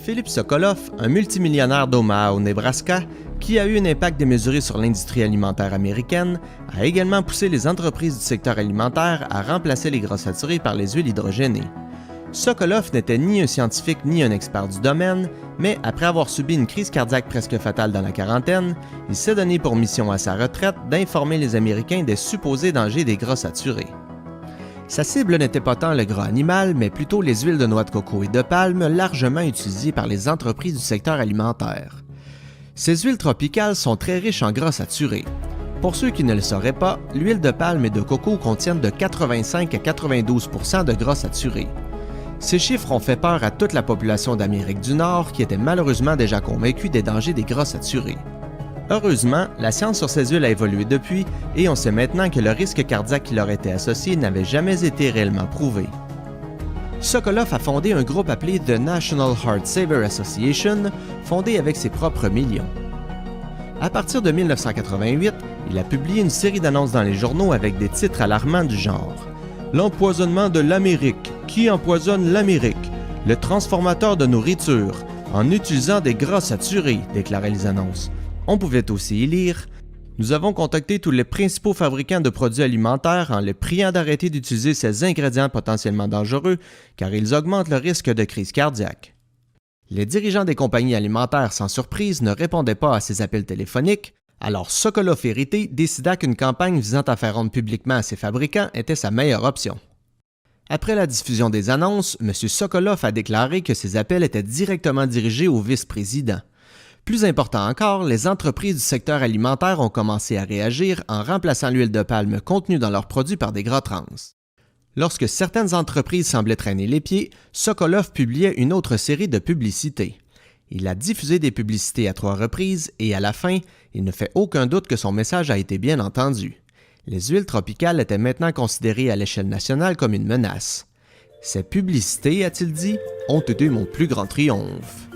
Philippe Sokolov, un multimillionnaire d'Omaha au Nebraska, qui a eu un impact démesuré sur l'industrie alimentaire américaine, a également poussé les entreprises du secteur alimentaire à remplacer les gras saturés par les huiles hydrogénées. Sokolov n'était ni un scientifique ni un expert du domaine, mais après avoir subi une crise cardiaque presque fatale dans la quarantaine, il s'est donné pour mission à sa retraite d'informer les Américains des supposés dangers des gras saturés. Sa cible n'était pas tant le gras animal, mais plutôt les huiles de noix de coco et de palme largement utilisées par les entreprises du secteur alimentaire. Ces huiles tropicales sont très riches en gras saturés. Pour ceux qui ne le sauraient pas, l'huile de palme et de coco contiennent de 85 à 92 % de gras saturés. Ces chiffres ont fait peur à toute la population d'Amérique du Nord qui était malheureusement déjà convaincue des dangers des gras saturés. Heureusement, la science sur ces huiles a évolué depuis et on sait maintenant que le risque cardiaque qui leur était associé n'avait jamais été réellement prouvé. Sokolov a fondé un groupe appelé The National Heart Saver Association, fondé avec ses propres millions. À partir de 1988, il a publié une série d'annonces dans les journaux avec des titres alarmants du genre « L'empoisonnement de l'Amérique. Qui empoisonne l'Amérique? Le transformateur de nourriture. En utilisant des gras saturés », déclaraient les annonces. On pouvait aussi y lire « Nous avons contacté tous les principaux fabricants de produits alimentaires en les priant d'arrêter d'utiliser ces ingrédients potentiellement dangereux car ils augmentent le risque de crise cardiaque. » Les dirigeants des compagnies alimentaires, sans surprise, ne répondaient pas à ces appels téléphoniques, alors Sokolov irrité décida qu'une campagne visant à faire honte publiquement à ses fabricants était sa meilleure option. Après la diffusion des annonces, M. Sokolov a déclaré que ces appels étaient directement dirigés au vice-président. Plus important encore, les entreprises du secteur alimentaire ont commencé à réagir en remplaçant l'huile de palme contenue dans leurs produits par des gras trans. Lorsque certaines entreprises semblaient traîner les pieds, Sokolov publiait une autre série de publicités. Il a diffusé des publicités à 3 reprises et à la fin, il ne fait aucun doute que son message a été bien entendu. Les huiles tropicales étaient maintenant considérées à l'échelle nationale comme une menace. Ces publicités, a-t-il dit, ont été mon plus grand triomphe.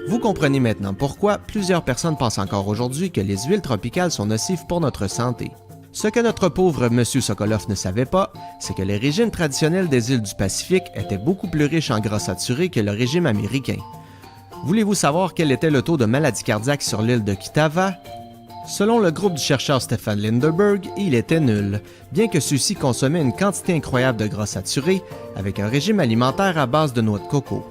Vous comprenez maintenant pourquoi plusieurs personnes pensent encore aujourd'hui que les huiles tropicales sont nocives pour notre santé. Ce que notre pauvre M. Sokolov ne savait pas, c'est que les régimes traditionnels des îles du Pacifique étaient beaucoup plus riches en gras saturés que le régime américain. Voulez-vous savoir quel était le taux de maladie cardiaque sur l'île de Kitava? Selon le groupe du chercheur Stefan Lindeberg, il était nul, bien que ceux-ci consommaient une quantité incroyable de gras saturés avec un régime alimentaire à base de noix de coco.